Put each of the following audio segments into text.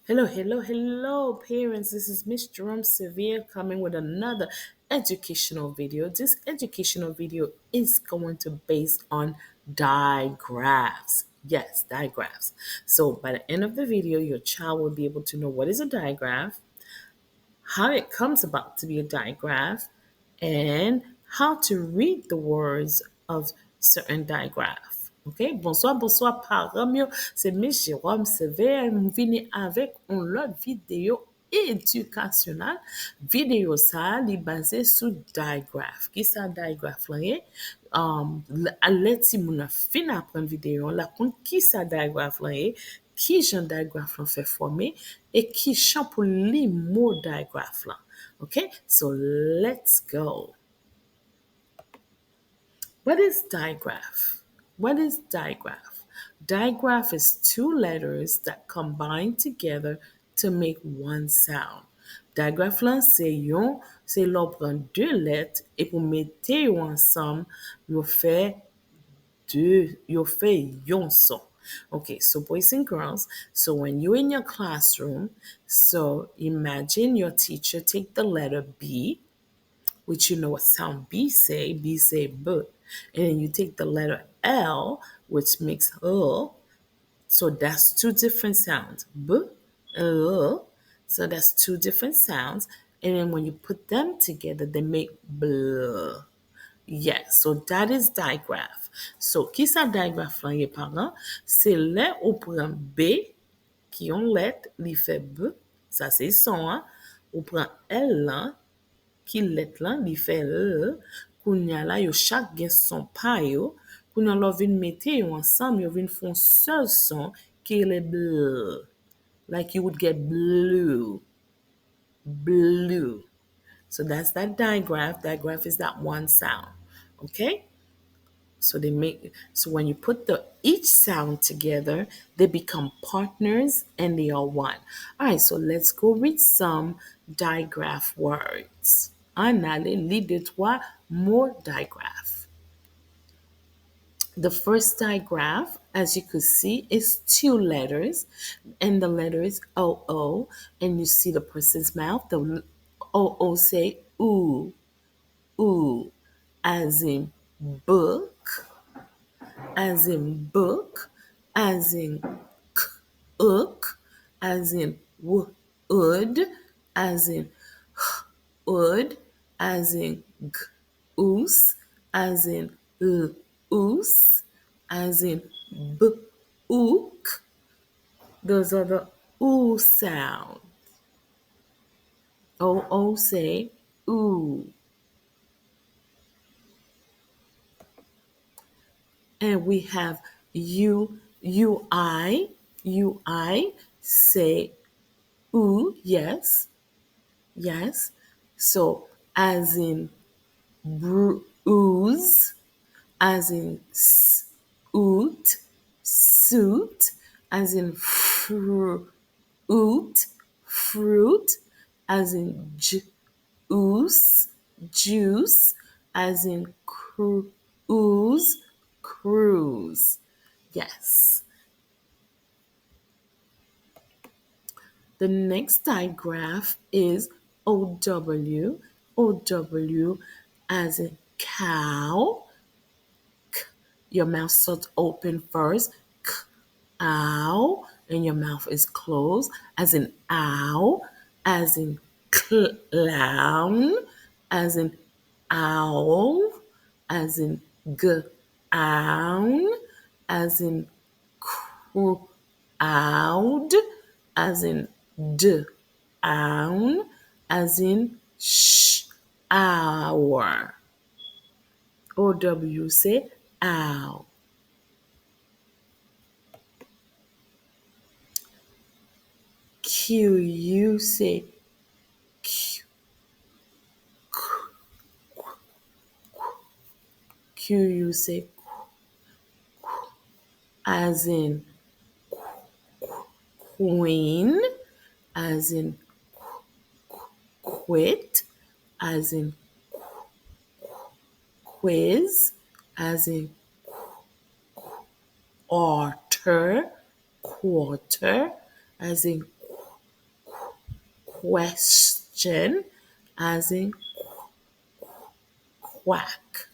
Hello, hello, hello, parents. This is Miss Jerome-Severe coming with another educational video. This educational video is going to base on digraphs. Yes, digraphs. So by the end of the video, your child will be able to know what is a digraph, how it comes about to be a digraph, and how to read the words of certain digraph. OK? Bonsoir, bonsoir, parents. C'est Miss Jérôme Sevère. Je viens avec une autre vidéo éducationnelle. Vidéo ça, est basée sur digraph. Qui ça digraph là? Let's see, mon fin apprendre vidéo là, qui ça digraph là? Qui Jean digraph là fait former et qui chant pour les mots digraph là. Okay, so let's go. What is digraph? What is digraph? Digraph is two letters that combine together to make one sound. Digraph là, c'est l'on prend deux lettres et pour mettre ensemble, you fait yon son. Okay, so boys and girls, so when you're in your classroom, so imagine your teacher take the letter B, which you know what sound B say B. And then you take the letter L, which makes so that's two different sounds. So that's two different sounds. And then when you put them together, they make bl. Yes, so that is digraph. So, qui sa digraph lan ye parent? Se le ou pran B, ki yon let, li fe B, sa se son an. Ou pran L lan, ki let lan, li fe L. Kounya la yo chak gen son pa yo. Kounya lo vin mette yo ansam, yo vin fon seul son ki le bl. Like you would get blue. Blue. So that's that digraph. Digraph is that one sound. Okay? So when you put each sound together, they become partners and they are one. All right, so let's go read some digraph words. On allez lire deux, trois more digraph. The first digraph, as you could see, is two letters, and the letter is O, and you see the person's mouth. The O say ooh, ooh, as in book, as in book, as in ook, as in wood, as in wood, as in goose, as in oos, as in ook. Those are the oo sound. O say ooh. And we have I say ooh, yes, yes. So as in bruise, as in oot, suit, as in fruit, fruit, as in juice, as in cruise. Yes. The next digraph is OW. OW as in cow. Your mouth starts open first. Ow. And your mouth is closed. As in ow. As in clown. As in owl. As in gown. As in crowd. As in down. As in hour. OW say ow. QU say QU say as in queen, as in quit, as in quiz, as in quarter, as in question, as in quack.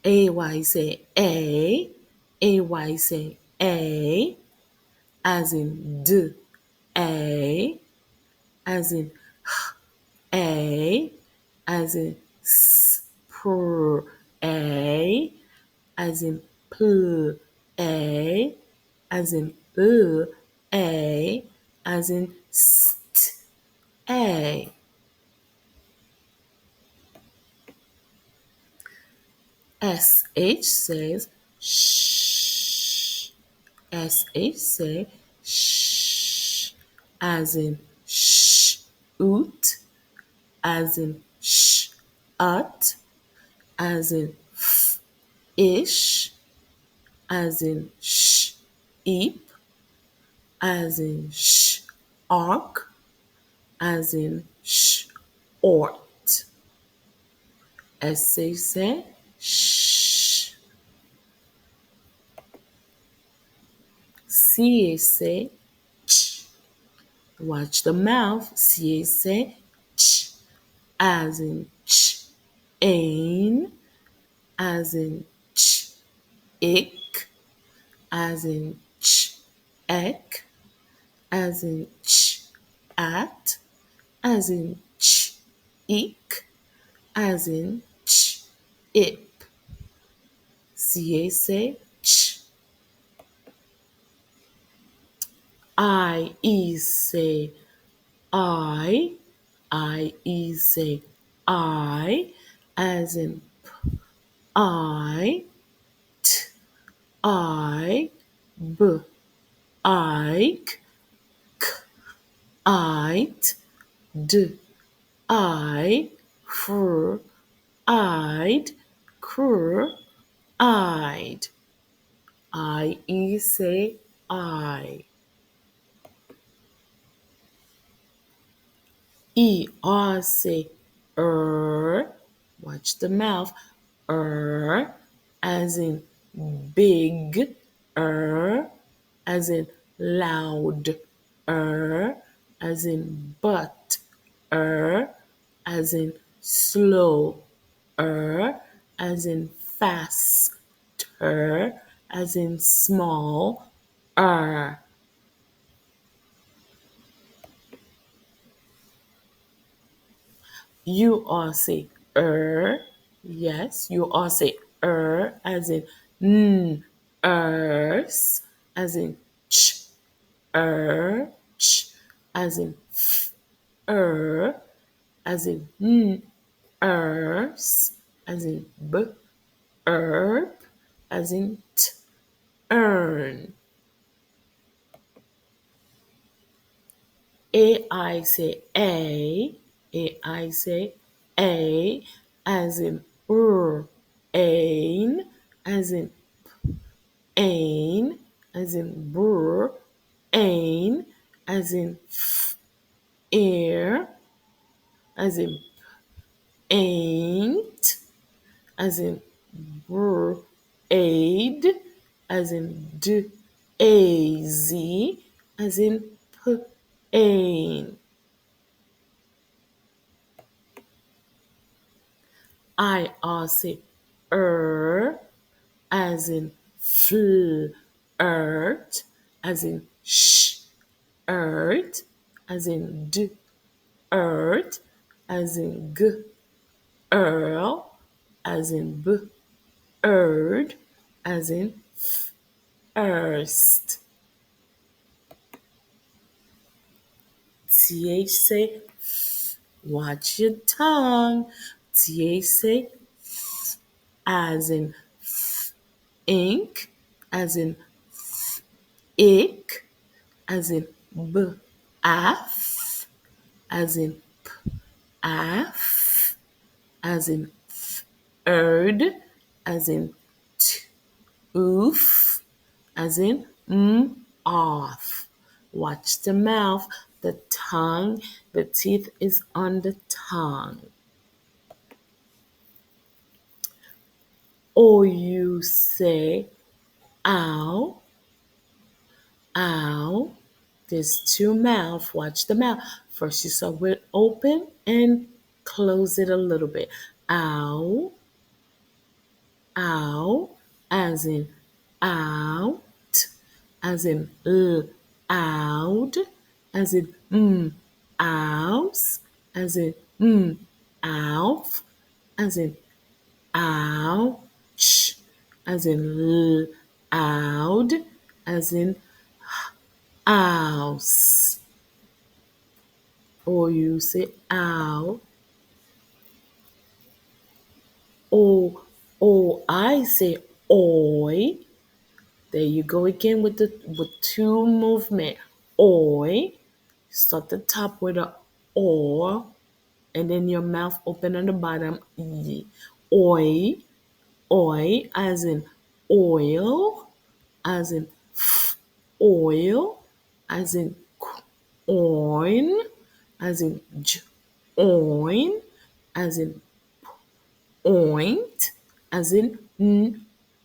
AY say AY say A, as in A, as in A, as in A, as in A, as in A, as in A. SH says shh. SH say shh, as in oot, as in ut, as in ish, as in eep, as in ark, as in ort. SH say shh. CH say ch. Watch the mouth. CH say ch, as in ain, as in ick, as in ek, as in at, as in eek, as in ip. CA say ch. IE say I. IE say I, as in I, I, b, Ike, I'd, d, I, fr, I'd, cr, I'd. I say I. Say watch the mouth, as in big, as in loud, as in but, as in slow, as in fast, as in small, You all say yes. You all say as in ers, as in ch, as in er, as in ers, as in herb, as in earn. AI say AI say A, as in ain, as in ain, as in ain, as in air, as in ain't, as in aid, as in az, as in ain. Say as in flirt, as in earth, as in earth, as in earl, as in bird, as in first. TH say watch your tongue. TH say as in ink, as in ick, as in af, as in af, as in erd, as in oof, as in off. Watch the mouth, the tongue, the teeth is on the tongue. Or you say ow, Ow. There's two mouth. Watch the mouth. First you saw it open and close it a little bit. Ow. Ow. As in out. As in out. As in ouse. As in ouf. As in ouch. As in loud. As in house. Or you say ow. Or I say oi. There you go again with the with two movement. Oi. Start the top with a or, and then your mouth open on the bottom. E. Oi. Oi, as in oil, as in oil, as in oin, as in oin, as in oint, as in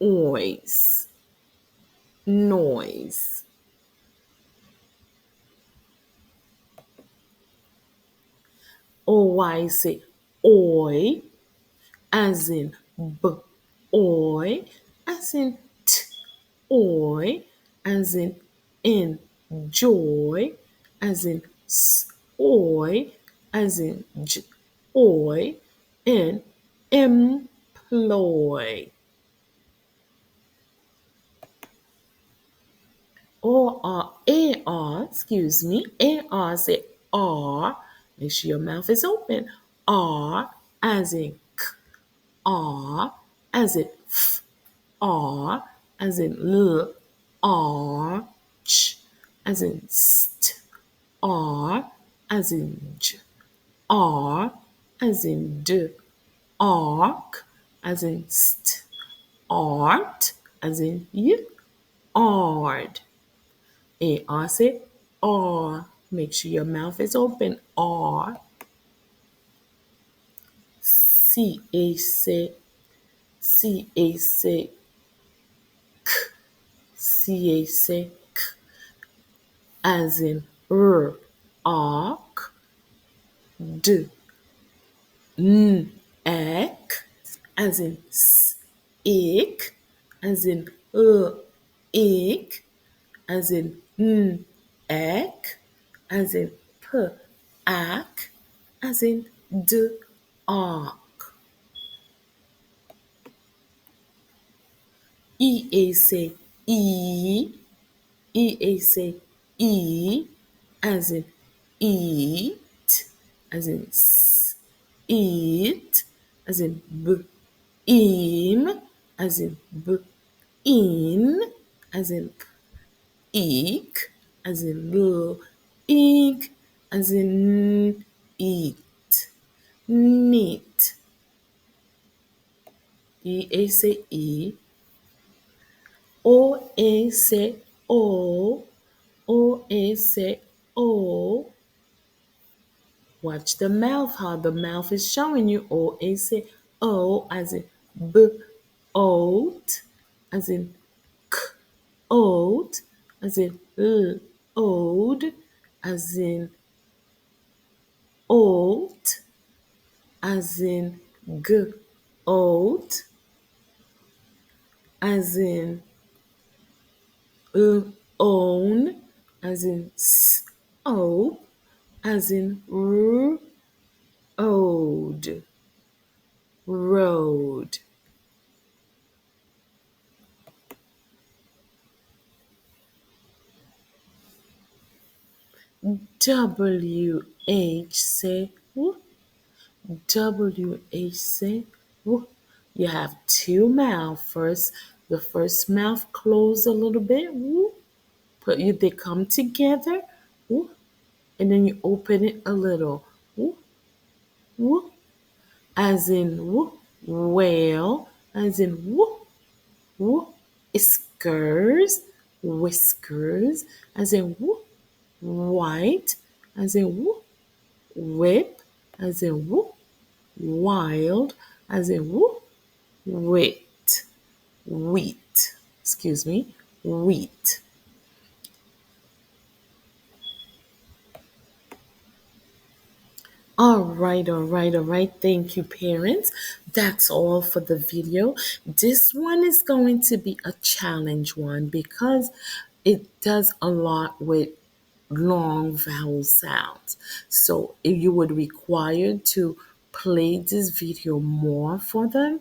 noise, noise. Or I say oi, as in oi, as in oi, as in joy, as in oi, as in oi, and employ. Or excuse me, ar say r. Make sure your mouth is open. R as in k, r as in f, r as in l, arch as in st, r as in j, r as in d, arc as in st, art as in y, ard. A-R say R. Make sure your mouth is open. R. C-A say C-A say K. C-A say K. As in R. Ark. D. N. Ek. As in S. Ik. As in Ik. As in ek, as in ak, as in ark. E say e, say e, as in eat, as in eat, as in im, as in in, as in eek, as in ink, as in eat, neat. E-A say E, O-A say O, O-A say O. Watch the mouth, how the mouth is showing you. O-A say O, as in oat, as in oat, as in ode, as in oat, as in oat, as in own, as in soap, as in ode, road. W-H say woo. W-H say woo. You have two mouths. First, the first mouth close a little bit. Woo. They come together. Woo. And then you open it a little. Woo. Woo. As in woo. Whale. As in woo. Woo. Whiskers. Whiskers. As in woo. White. As in woo. Whip. As in woo. Wild. As in woo. Wit. Wheat. Excuse me. Wheat. All right. Thank you, parents. That's all for the video. This one is going to be a challenge one because it does a lot with long vowel sounds. So if you would require to play this video more for them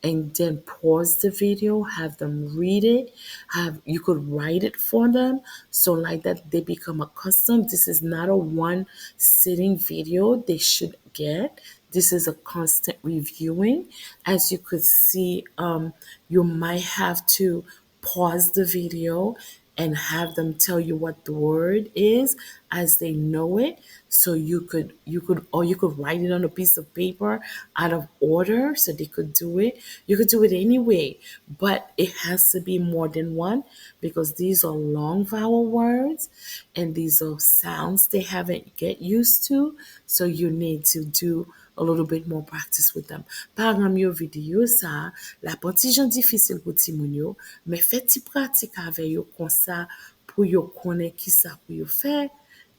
and then pause the video, have them read it, have you could write it for them so like that they become accustomed. This is not a one sitting video they should get. This is a constant reviewing. As you could see, you might have to pause the video and have them tell you what the word is as they know it, so you could write it on a piece of paper out of order so they could do it. You could do it anyway, but it has to be more than one because these are long vowel words and these are sounds they haven't get used to, so you need to do a little bit more practice with them. Par exemple, yo video sa, la pati jan difisil pou ti moun yo, men fè ti pratik ave yo kon sa pou yo konen ki sa pou yo fè,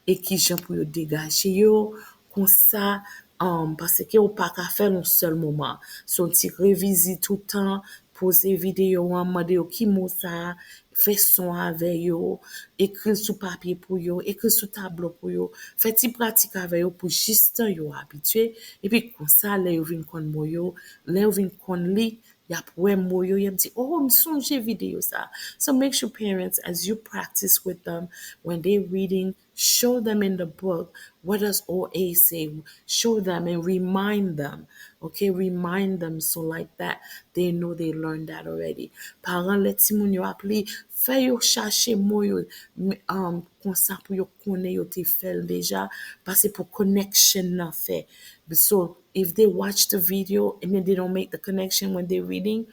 e ki jan pou yo degaje yo, kon sa, parce que ou pa ka fè non seul moment. Son ti revizi toutan, pose video an, mande yo ki mot sa, fè son ave yo, ekri sou papye pou yo, ekri sou tablo pou yo, fè ti pratik ave yo pou jistan yo habitue, e pi kon sa, le yo vin kon mo yo, le yo vin kon li, yap wè mo yo, yap di, oh, m sonje video sa. So make sure parents, as you practice with them, when they're reading, show them in the book, what does OA say? Show them and remind them. Okay, remind them so like that they know they learned that already. Parents, let ti moun yo appli, fè yo chache mo yo, kon sa pou yo konen yo te fel deja, pase pou connection nan fè. So if they watch the video and then they don't make the connection when they're reading,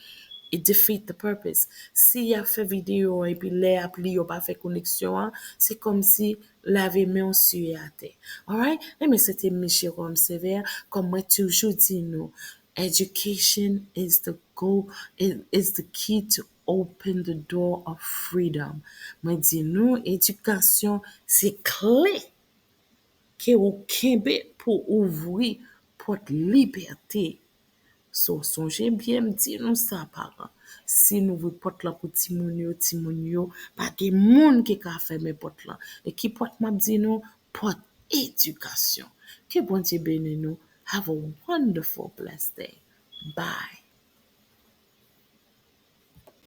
it defeat the purpose. Si y a fait vidéo et puis les appli yo pas fait connexion, c'est comme si lave men suye à terre. Alright? Mais c'était Mrs.Jerome-Severe. Comme moi toujours dit nous, education is the goal, is the key to open the door of freedom. Moi dit nous, éducation c'est clé que ou kembe pour ouvrir porte liberté. So, sonje bien me di nou sa paran. Si nou vwe pot la pou ti moun yo, pa gen moun ki ka ferme pot la. E ki pot map di nou? Pot edukasyon. Que bon Dieu bénisse nous. Have a wonderful, blessed day. Bye.